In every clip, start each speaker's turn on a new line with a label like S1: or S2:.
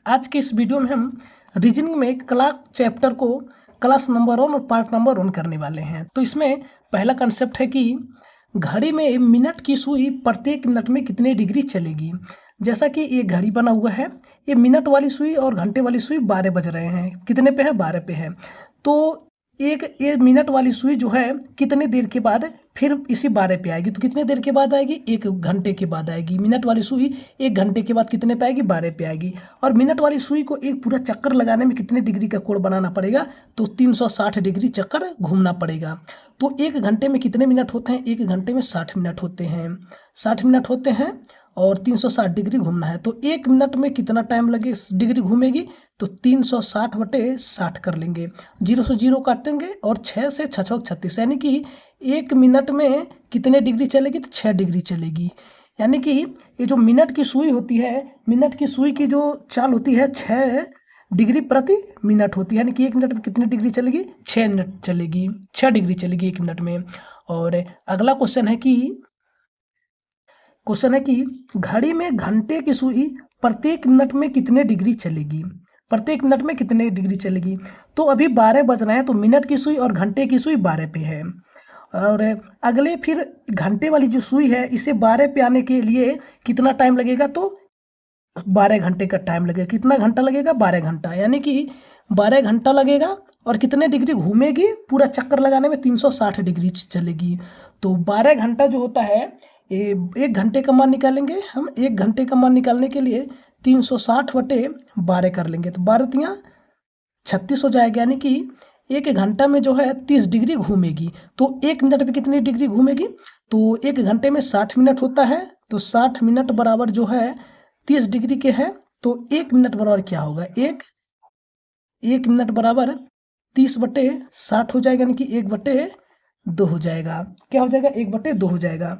S1: आज के इस वीडियो में हम रीजनिंग में क्लास चैप्टर को क्लास नंबर 1 और पार्ट नंबर 1 करने वाले हैं। तो इसमें पहला कंसेप्ट है कि घड़ी में मिनट की सुई प्रत्येक मिनट में कितने डिग्री चलेगी। जैसा कि ये घड़ी बना हुआ है, ये मिनट वाली सुई और घंटे वाली सुई 12 बज रहे हैं। कितने पे है? 12 पे है। तो एक ये मिनट वाली सुई जो है कितने देर के बाद फिर इसी 12 पे आएगी। तो कितने देर के बाद आएगी? 1 घंटे के बाद आएगी। मिनट वाली सुई 1 घंटे के बाद कितने पे आएगी? 12 पे आएगी। और मिनट वाली सुई को एक पूरा चक्कर लगाने में कितने डिग्री का कोण बनाना पड़ेगा? तो 360 डिग्री चक्कर घूमना पड़ेगा। तो 1 घंटे में कितने मिनट होते हैं? 1 घंटे में 60 मिनट होते हैं। 60 मिनट होते हैं और 360 डिग्री घूमना है। तो 1 मिनट में कितना टाइम लगे डिग्री घूमेगी? तो 360/60 कर लेंगे। 0 से 0 काटेंगे और 6 से 6 6 36, यानी कि 1 मिनट में कितने डिग्री चलेगी? तो 6 डिग्री चलेगी। यानी कि ये जो मिनट की सुई होती है, मिनट की सुई की जो चाल होती है 6 डिग्री प्रति मिनट होती है। यानी कि 1 मिनट में कितनी डिग्री चलेगी? 6 मिनट चलेगी, 6 डिग्री चलेगी 1 मिनट में। और अगला क्वेश्चन है कि घड़ी में घंटे की सुई प्रत्येक मिनट में कितने डिग्री चलेगी? प्रत्येक मिनट में कितने डिग्री चलेगी? तो अभी 12 बज रहे हैं, तो मिनट की सुई और घंटे की सुई 12 पे है। और अगले फिर घंटे वाली जो सुई है, इसे 12 पे आने के लिए कितना टाइम लगेगा? तो 12 घंटे का टाइम लगेगा। कितना घंटा लगेगा? 12 घंटा। यानी कि 12 घंटा लगेगा और कितने डिग्री घूमेगी? पूरा चक्कर लगाने में 360 डिग्री चलेगी। तो 12 घंटा जो होता है, ये 1 घंटे का मान निकालेंगे हम। 1 घंटे का मान निकालने के लिए 360/12 कर लेंगे। तो 12 तियाँ 36 हो जाएगा। यानी कि 1 घंटा में जो है 30 डिग्री घूमेगी। तो 1 मिनट में कितनी डिग्री घूमेगी? तो 1 घंटे में 60 मिनट होता है, तो 60 मिनट बराबर जो है 30 डिग्री के है। तो 1 मिनट बराबर क्या होगा? 1 मिनट बराबर 30/60 हो जाएगा। यानी कि 1/2 हो जाएगा। क्या हो जाएगा? 1/2 हो जाएगा।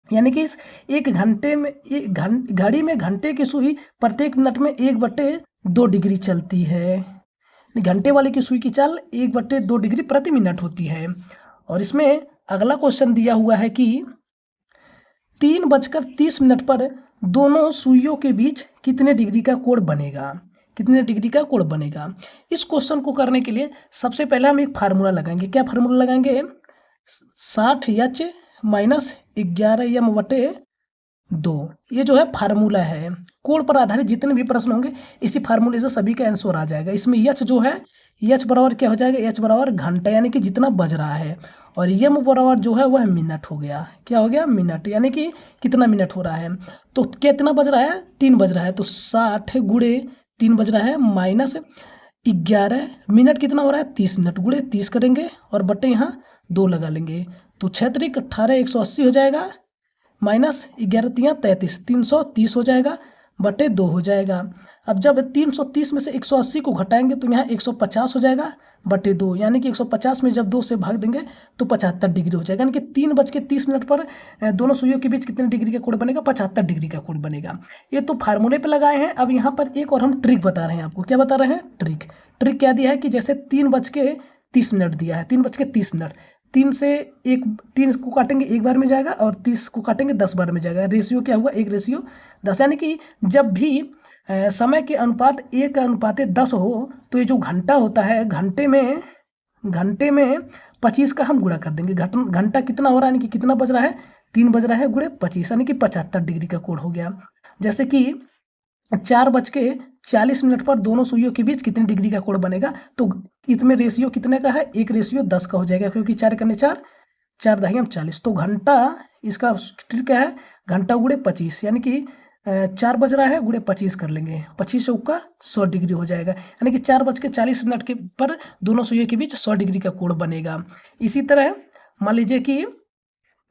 S1: यानी कि इस 1 घंटे में घड़ी में घंटे की सुई प्रत्येक मिनट में 1/2 डिग्री चलती है। घंटे वाले की सुई की चाल 1/2 डिग्री प्रति मिनट होती है। और इसमें अगला क्वेश्चन दिया हुआ है कि 3:30 पर दोनों सुइयों के बीच कितने डिग्री का कोण बनेगा? कितने डिग्री का कोण बनेगा? इस क्वेश्चन को करने के लिए सबसे पहले हम एक फार्मूला लगाएंगे। क्या फार्मूला लगाएंगे? 60H minus 11M/2। ये जो है फार्मूला है। कोण पर आधारित जितने भी प्रश्न होंगे इसी फार्मूले से सभी का आंसर आ जाएगा। इसमें H जो है, H बराबर क्या हो जाएगा? H बराबर घंटा, यानी कि जितना बज रहा है। और M बराबर जो है वह मिनट हो गया। क्या हो गया? मिनट, यानी कि कितना मिनट हो रहा है। तो कितना बज रहा है? 3 बज रहा है। तो 60 गुणे 3 बज रहा है माइनस 11 मिनट कितना हो रहा है? 30 मिनट गुणे 30 करेंगे और बटे यहाँ 2 लगा लेंगे। तो 6 त्रिक 18, 180 हो जाएगा माइनस 11 तियाँ 33, 330 हो जाएगा बटे 2 हो जाएगा। अब जब 330 में से 180 को घटाएंगे तो यहाँ 150 हो जाएगा बटे 2, यानी कि 150 में जब 2 से भाग देंगे तो 75 डिग्री हो जाएगा। यानी कि 3:30 पर दोनों सुइयों के बीच कितने डिग्री का कोण बनेगा? 75 डिग्री का कोण बनेगा। ये तो फार्मूले पे लगाए हैं। अब यहाँ पर एक और हम ट्रिक बता रहे हैं आपको। क्या बता रहे हैं? ट्रिक क्या दिया है कि जैसे 3:30 दिया है, 3:30 3 को काटेंगे 1 बार में जाएगा और 30 को काटेंगे 10 बार में जाएगा। रेशियो क्या हुआ? 1:10। यानी कि जब भी समय के अनुपात 1:10 हो तो ये जो घंटा होता है, घंटे में 25 का हम गुणा कर देंगे। घंटा कितना हो रहा है? यानी कि कितना बज रहा है? 3 बज रहा है गुणे 25, यानी कि 75 डिग्री का कोण हो गया। जैसे कि 4:40 पर दोनों सुइयों के बीच कितने डिग्री का कोण बनेगा? तो इसमें रेशियो कितने का है? 1:10 का हो जाएगा, क्योंकि 4 करने 4, 4 दाहिया 40। तो घंटा, इसका ट्रिक क्या है? घंटा गुणे 25, यानी कि 4 बज रहा है गुणे 25 कर लेंगे। 25 चौका 100 डिग्री हो जाएगा। यानी कि 4:40 के पर दोनों सुइयों के बीच 100 डिग्री का कोण बनेगा। इसी तरह मान लीजिए कि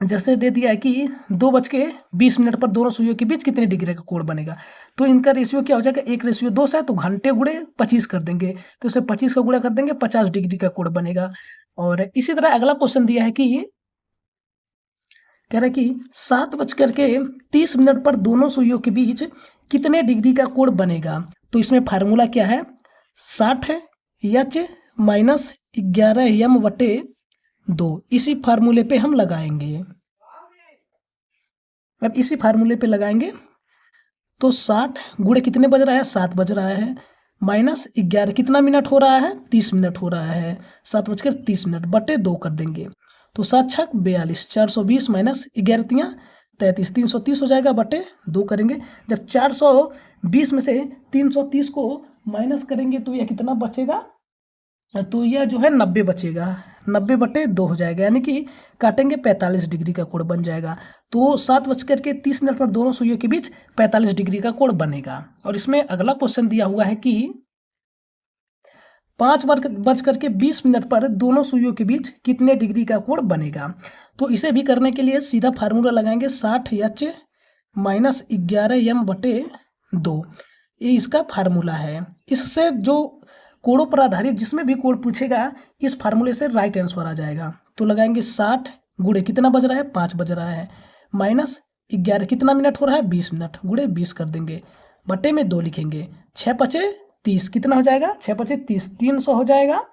S1: जैसे दे दिया है कि 2:20 पर दोनों सुइयों के बीच कितने डिग्री का कोण बनेगा। तो इनका रेशियो क्या हो जाएगा? 1:2 है। तो घंटे गुणे 25 कर देंगे, तो इसे 25 का गुणा कर देंगे, 50 डिग्री का कोण बनेगा। और इसी तरह अगला क्वेश्चन दिया है कि कह रहा है कि 7:30 पर दोनों सुइयों के बीच कितने डिग्री का कोण बनेगा। तो इसमें फार्मूला क्या है? 60H minus 11M/2। इसी फार्मूले पे हम लगाएंगे। अब इसी फार्मूले पे लगाएंगे तो 60 गुणे कितने बज रहा है, 7 बज रहा है, माइनस 11 कितना मिनट हो रहा है, 30 मिनट हो रहा है, 7:30 बटे 2 कर देंगे। तो 7 छक 42, 420 माइनस 11 तियाँ 33, 330 हो जाएगा, बटे 2 करेंगे। जब 420 में से 330 को माइनस करेंगे तो यह कितना बचेगा, तो यह जो है 90 बचेगा, 90/2 हो जाएगा, यानी कि काटेंगे 45 डिग्री का कोण बन जाएगा। तो 7:30 पर दोनों सुइयों के बीच 45 डिग्री का कोण बनेगा। और इसमें अगला क्वेश्चन दिया हुआ है कि 5:20 पर दोनों सुइयों के बीच कितने डिग्री का कोण बनेगा। तो इसे भी करने के लिए सीधा फार्मूला लगाएंगे, 60H माइनस 11M/2, ये इसका फार्मूला है। इससे जो कोणों पर आधारित जिसमें भी कोण पूछेगा इस फार्मूले से राइट आंसर आ जाएगा। तो लगाएंगे 60 गुणे कितना बज रहा है, 5 बज रहा है, माइनस 11 कितना मिनट हो रहा है, 20 मिनट, गुणे 20 कर देंगे, बटे में 2 लिखेंगे, 6×5=30 कितना हो जाएगा, 6×5=30, 300 हो जाएगा,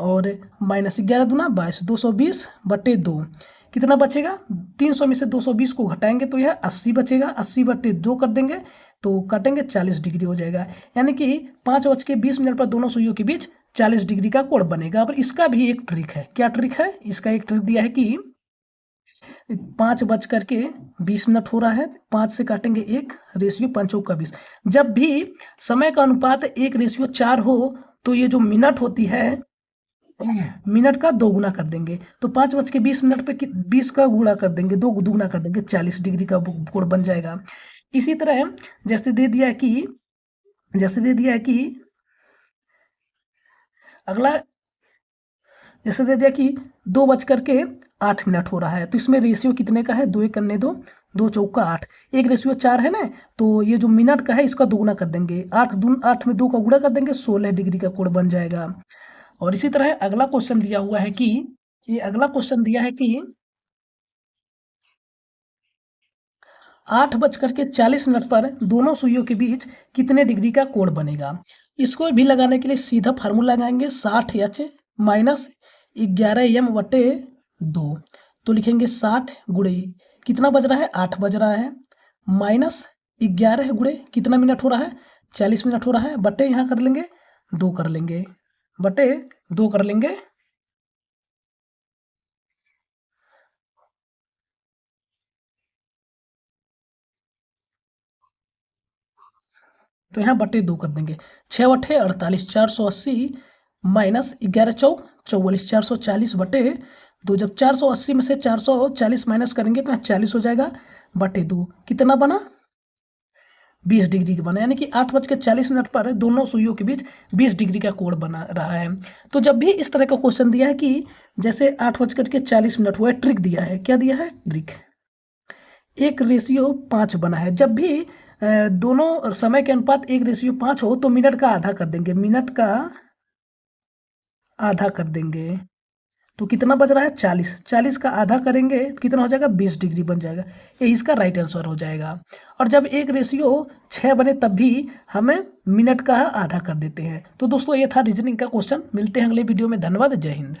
S1: और माइनस 11 दूना 22, 220/2 कितना बचेगा, 300 में से 220 को घटाएंगे तो यह 80 बचेगा, 80/2 कर देंगे तो काटेंगे 40 डिग्री हो जाएगा। यानी कि 5:20 पर दोनों सुइयों के बीच 40 डिग्री का कोण बनेगा। पर इसका भी एक ट्रिक है, क्या ट्रिक है, इसका एक ट्रिक दिया है कि 5:20 हो रहा है, 5 से काटेंगे 1, रेशियो 5×20। जब भी समय का अनुपात 1:4 हो तो ये जो मिनट होती है मिनट का 2 गुना कर देंगे। तो 5:20 पे 20 का गुणा कर देंगे, 2 दुगुना कर देंगे, 40 डिग्री का कोण बन जाएगा। इसी तरह जैसे दे दिया है कि अगला जैसे दे दिया कि 2:08 हो रहा है, तो इसमें रेशियो कितने का है, 2 1 करने 2, 2 चौका 8, 1:4 है ना, तो ये जो मिनट का है इसका दोगुना कर देंगे, 8 में 2 का गुणा कर देंगे, 16 डिग्री का कोण बन जाएगा। और इसी तरह अगला क्वेश्चन दिया हुआ है कि 8:40 पर दोनों सुइयों के बीच कितने डिग्री का कोण बनेगा। इसको भी लगाने के लिए सीधा फार्मूला लगाएंगे, 60H माइनस 11M/2, तो लिखेंगे 60 गुणे कितना बज रहा है, 8 बज रहा है, माइनस 11 गुणे कितना मिनट हो रहा है, 40 मिनट हो रहा है, बटे यहाँ कर लेंगे 2 कर लेंगे, बटे 2 कर लेंगे, तो यहाँ बटे 2 कर देंगे, 6×8 = 48, 480 माइनस 11×4 = 44, 440/2। जब 480 में से 440 माइनस करेंगे तो यहाँ 40 हो जाएगा, बटे 2 कितना बना, 20 डिग्री का बना। यानी कि 8:40 पर दोनों सुइयों के बीच 20 डिग्री का कोण बना रहा है। तो जब भी इस तरह का क्वेश्चन दिया है कि जैसे 8:40 हुआ है, ट्रिक दिया है, क्या दिया है, ट्रिक 1:5 बना है। जब भी दोनों समय के अनुपात 1:5 हो तो मिनट का आधा कर देंगे, तो कितना बच रहा है, 40, 40 का आधा करेंगे तो कितना हो जाएगा, 20 डिग्री बन जाएगा, ये इसका राइट आंसर हो जाएगा। और जब 1:6 बने तब भी हमें मिनट का आधा कर देते हैं। तो दोस्तों ये था रीजनिंग का क्वेश्चन। मिलते हैं अगले वीडियो में, धन्यवाद, जय हिंद।